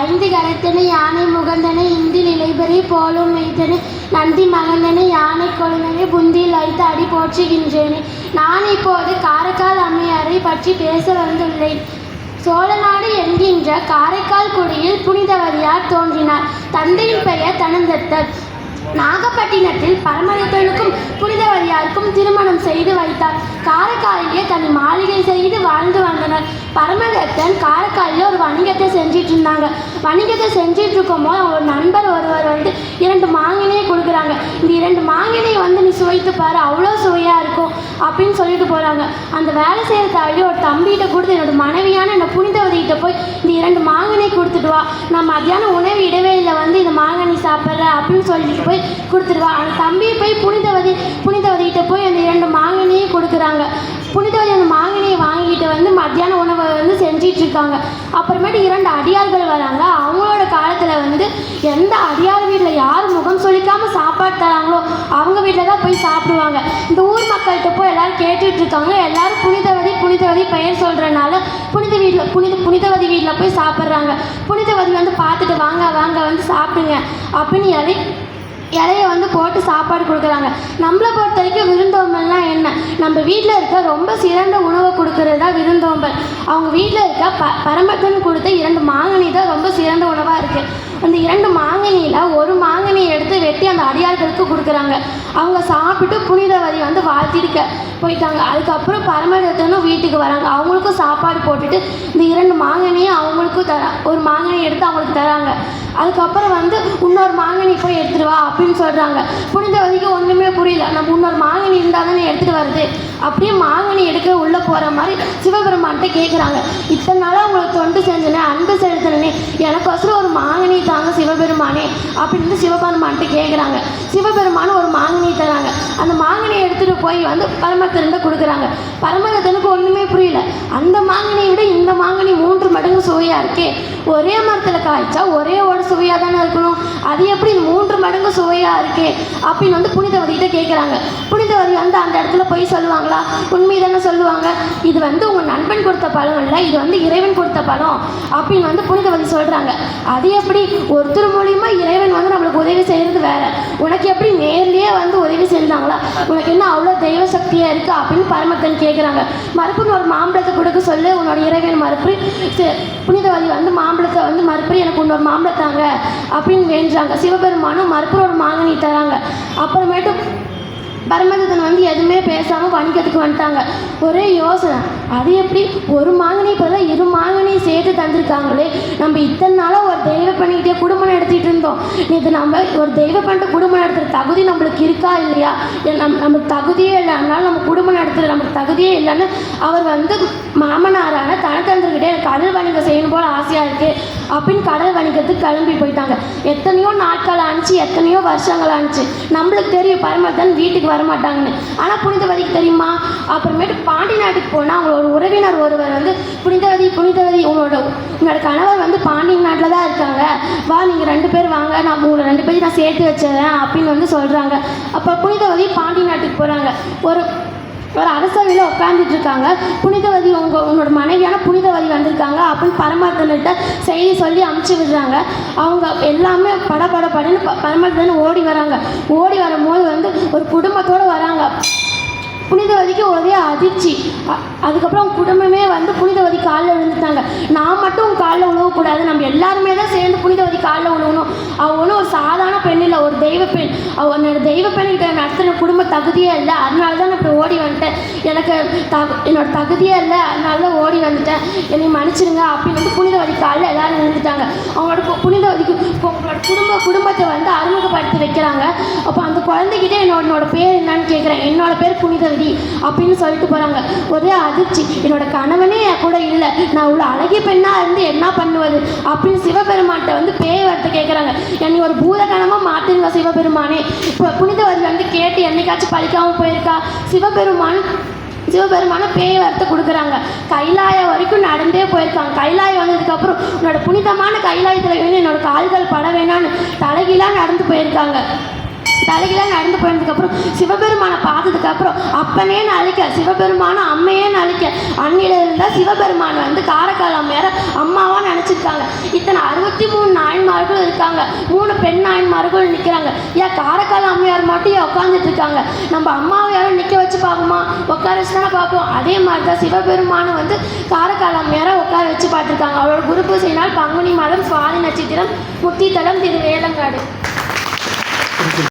ஐந்து கரத்தனை யானை முகந்தனை இந்தில் இலைபெறி போலும் மெய்தனை நந்தி மகந்தனை யானை கொழுந்தனை புந்தியில் வைத்து அடி போற்றுகின்றேனே. நான் இப்போது காரைக்கால் அம்மையாரை பற்றி பேச வந்துள்ளேன். சோழநாடு என்கின்ற காரைக்கால் குடியில் புனிதவதியார் தோன்றினார். தந்தையின் பெயர் தனந்தத்தர். நாகப்பட்டினத்தில் பரமதத்தனுக்கும் புனிதவதியாருக்கும் திருமணம் செய்து வைத்தார். காரைக்காலிலே தனி மாளிகை செய்து வாழ்ந்து வந்தனர். பரமதத்தன் காரைக்காலில் ஒரு வணிகத்தை செஞ்சிட்டு இருந்தாங்க. வணிகத்தை செஞ்சிட்டு இருக்கும் போது அவங்க நண்பர் ஒருவர் வந்து 2 மாங்கனியை கொடுக்குறாங்க. இந்த 2 மாங்கனியை வந்து நீ சுவைத்து பாரு, அவ்வளோ சுவையாக இருக்கும் அப்படின்னு சொல்லிட்டு போகிறாங்க. அந்த வேலை செய்கிற தாழி ஒரு தம்பிகிட்ட கொடுத்து என்னோட மனைவியான என்னை புனிதவதிகிட்ட போய் இந்த 2 மாங்கனியை கொடுத்துட்டு வா, நான் மத்தியானம் உணவு இடைவேளையில் வந்து இந்த மாங்கனி சாப்பிட்றேன் அப்படின்னு சொல்லிட்டு போய் கொடுத்துருவா. அந்த தம்பியை போய் புனிதவதிகிட்ட போய் அந்த 2 மாங்கனியை கொடுக்குறாங்க. புனிதவதி அந்த மாங்கனியை வாங்கிட்டு வந்து மத்தியான உணவை வந்து செஞ்சிட்ருக்காங்க. அப்புறமேட்டு 2 அடியார்கள் வராங்க. அவங்களோட காலத்தில் வந்து எந்த அடியார் வீட்டில் யார் முகம் சொல்லிக்காமல் சாப்பாடு தராங்களோ அவங்க வீட்டில் தான் போய் சாப்பிடுவாங்க. இந்த ஊர் மக்கள்கிட்ட போய் எல்லோரும் கேட்டுட்ருக்காங்க. எல்லோரும் புனிதவதி பெயர் சொல்கிறனால புனிதவதி வீட்டில் போய் சாப்பிட்றாங்க. புனிதவதி வந்து பார்த்துட்டு வாங்க வந்து சாப்பிடுங்க அப்படின்னு இலையை வந்து போட்டு சாப்பாடு கொடுக்குறாங்க. நம்மளை பொறுத்த வரைக்கும் விருந்தோம்பல்னால் என்ன? நம்ம வீட்டில் இருக்க ரொம்ப சிறந்த உணவை கொடுக்கறது தான் விருந்தோம்பல். அவங்க வீட்டில் இருக்க பரமத்தன் கொடுத்த 2 மாங்கனி தான் ரொம்ப சிறந்த உணவாக இருக்குது. அந்த 2 மாங்கனியில் ஒரு மாங்கனியை எடுத்து வெட்டி அந்த அடியார்களுக்கு கொடுக்குறாங்க. அவங்க சாப்பிட்டு புனிதவதி வந்து வாழ்த்திட்டு போயிட்டாங்க. அதுக்கப்புறம் பரமதத்தனும் வீட்டுக்கு வராங்க. அவங்களுக்கும் சாப்பாடு போட்டுட்டு இந்த 2 மாங்கனியை அவங்களுக்கும் ஒரு மாங்கனி எடுத்து அவங்களுக்கு தராங்க. அதுக்கப்புறம் வந்து இன்னொரு மாங்கனி போய் எடுத்துகிட்டு வா அப்படின்னு சொல்கிறாங்க. புனிதவதிக்கு ஒன்றுமே புரியல. நம்ம இன்னொரு மாங்கனி இருந்தால் தானே எடுத்துகிட்டு வருது. அப்படியே மாங்கனி எடுக்க உள்ளே போகிற மாதிரி சிவபெருமான்கிட்ட கேட்குறாங்க. இத்தனை நாளாக உங்களுக்கு தொண்டு செஞ்சனே, அன்பு செலுத்தினே, எனக்கோசரம் ஒரு மாங்கனி தாங்க சிவபெருமானே அப்படின்னு சிவபெருமான்கிட்ட கேட்குறாங்க. சிவபெருமான் ஒரு மாங்கனி தராங்க. அந்த மாங்கனியை எடுத்துகிட்டு போய் வந்து பரமதத்தன்கிட்ட கொடுக்குறாங்க. பரமதத்தனுக்கு ஒன்றுமே புரியல. அந்த மாங்கனியை விட இந்த மாங்கனி 3 மடங்கு சுவையாக இருக்கே, ஒரே மரத்தில் காய்ச்சா ஒரே ஒரு சுவையாக தானே இருக்கணும், அது எப்படி 3 மடங்கு சுவையாக இருக்கே அப்படின்னு வந்து புனிதவதிகிட்ட கேட்குறாங்க. புனிதவதி வந்து அந்த இடத்துல போய் சொல்லுவாங்களா? உண்மை தானே சொல்லுவாங்க. இது வந்து உங்கள் நண்பன் கொடுத்த பழம் இல்லை, இது வந்து இறைவன் கொடுத்த பழம் அப்படின்னு வந்து புனிதவதி சொல்கிறாங்க. அது எப்படி? ஒருத்தர் மூலியமாக இறைவன் வந்து நம்மளுக்கு உதவி செய்கிறது வேற, உனக்கு எப்படி நேர்லேயே வந்து உதவி செஞ்சாங்களா? உனக்கு என்ன அவ்வளோ தெய்வ சக்தியாக இருக்குது அப்படின்னு பரமத்தன் கேட்குறாங்க. மறுபடியும் ஒரு மாம்பழத்தை கொடுக்க சொல்லு உன்னோட இறைவன். புனிதவதி வந்து மாம்பழத்தை வந்து மறுபடியும் எனக்கு இன்னொரு மாம்பழத்தாங்க அப்படின்னு வேண்டுறாங்க. சிவபெருமானும் மறுபடியும் ஒரு மாங்கனி தராங்க. அப்புறமேட்டு பரமதத்தன் வந்து எதுவுமே பேசாமல் வணிகத்துக்கு வந்துட்டாங்க. ஒரே யோசனை, அது எப்படி ஒரு மாங்கனி பதிலாக 2 மாங்கனி சேர்த்து தந்திருக்காங்களே, நம்ம இத்தனை நாளாக ஒரு தெய்வ பண்ணிக்கிட்டே குடும்பம் நடத்திட்டு இருந்தோம், இது நம்ம ஒரு தெய்வ பண்ணிட்டு குடும்பம் நடத்துகிற தகுதி நம்மளுக்கு இருக்கா இல்லையா? நம்மளுக்கு தகுதியே இல்லை, அதனால நம்ம குடும்பம் நடத்துகிற நம்மளுக்கு தகுதியே இல்லைன்னு அவர் வந்து மாமனாரான தனத்தந்திரக்கிட்டே எனக்கு கடல் வணிகம் செய்யணும் போல் ஆசையாக இருக்குது அப்படின்னு கடல் வணிகத்துக்கு கிளம்பி போயிட்டாங்க. எத்தனையோ நாட்கள் ஆணுச்சு, எத்தனையோ வருஷங்கள் ஆணுச்சு. நம்மளுக்கு தெரியும் பரமதத்தன் வீட்டுக்கு வரமாட்டாங்கன்னு. ஆனால் புனிதவதிக்கு தெரியுமா? அப்புறமேட்டு பாண்டி நாட்டுக்கு போனால் அவங்களோட உறவினர் ஒருவர் வந்து புனிதவதி உன்னோட கணவர் வந்து பாண்டி நாட்டில் தான் இருக்காங்க, வா நீங்கள் 2 பேர் வாங்க, நான் உங்களை 2 பேரும் நான் சேர்த்து வச்சிடறேன் அப்படின்னு வந்து சொல்கிறாங்க. அப்போ புனிதவதி பாண்டி நாட்டுக்கு போகிறாங்க. ஒரு அரசவையில் உட்காந்துட்டு இருக்காங்க. புனிதவதி உன்னோட மனைவியான புனிதவதி வந்திருக்காங்க அப்படின்னு பரமதத்தன்கிட்ட செய்தி சொல்லி அமுச்சு விடுறாங்க. அவங்க எல்லாமே படன்னு பரமதத்தன் ஓடி வராங்க. ஓடி வரும்போது வந்து ஒரு குடும்பத்தோடு வராங்க. புனிதவதிக்கு ஒரே அதிர்ச்சி. அதுக்கப்புறம் குடும்பமே வந்து புனிதவதி காலில் விழுந்துட்டாங்க. நான் மட்டும் உன் காலில் விழுவக்கூடாது, நம்ம எல்லாருமே தான் சேர்ந்து புனிதவதி காலில் விழுவணும். அவள் ஒன்றும் ஒரு சாதாரண பெண் இல்லை, ஒரு தெய்வ பெண். அவள் என்னோட தெய்வ பெண்கிட்ட நடத்துகிற குடும்ப தகுதியே இல்லை, அதனால தான் நான் இப்போ ஓடி வந்துட்டேன். எனக்கு என்னோட தகுதியே இல்லை, அதனால தான் ஓடி வந்துட்டேன், என்னை மன்னிச்சிடுங்க அப்படின்னு வந்து புனிதவதி காலில் எல்லோரும் விழுந்துட்டாங்க. அவங்களோட புனிதவதிக்கு உங்களோட குடும்பத்தை வந்து அறிமுகப்படுத்தி வைக்கிறாங்க. அப்போ அந்த குழந்தைகிட்டே என்னோட பேர் என்னன்னு கேட்குறேன். என்னோட பேர் புனிதவதி அப்படின்னு சொல்லிட்டு போகிறாங்க. ஒரே அதிர்ச்சி, என்னோட கணவனே என் கூட இல்லை, நான் இவ்வளோ அழகிய பெண்ணாக இருந்து என்ன பண்ணுவது அப்படின்னு சிவபெருமான்கிட்ட வந்து பேய் வார்த்தை கேட்குறாங்க. என்னை ஒரு பூதகணமாக மாற்றிருங்க சிவபெருமானே. இப்போ புனிதவதி வந்து கேட்டு என்னைக்காச்சும் பழிக்காமல் போயிருக்கா? சிவபெருமான பேய் வார்த்தை கொடுக்குறாங்க. கைலாயம் வரைக்கும் நடந்தே போயிருக்காங்க. கைலாயம் வந்ததுக்கப்புறம் உன்னோட புனிதமான கைலாயத்தில் வேணும் என்னோட கால்கள் பட வேணான்னு தலைகீழாக நடந்து போயிருக்காங்க. தலைகளாக நடந்து போனதுக்கப்புறம் சிவபெருமானை பார்த்ததுக்கப்புறம் அப்பனேன்னு அழைக்க, சிவபெருமானை அம்மையேன்னு அழைக்க, அன்னில இருந்தால் சிவபெருமானை வந்து காரைக்கால் அம்மையார அம்மாவாக நினச்சிருக்காங்க. இத்தனை 63 இருக்காங்க, 3 பெண் நாயன்மார்கள் நிற்கிறாங்க. ஏன் காரைக்கால் அம்மையார் மட்டும் ஏன் உட்காந்துட்டு இருக்காங்க? நம்ம அம்மாவை யாரும் நிற்க வச்சு பார்ப்போமா? உட்கார வச்சு தானே பார்ப்போம். அதே மாதிரி தான் சிவபெருமானும் வந்து காரைக்கால் அம்மையாரை உட்கார வச்சு பார்த்துருக்காங்க. அவரோட குரு பூஜை நாள் பங்குனி மாதம் சுவாதி நட்சத்திரம், முத்தித்தலம், திருவேலங்காடு.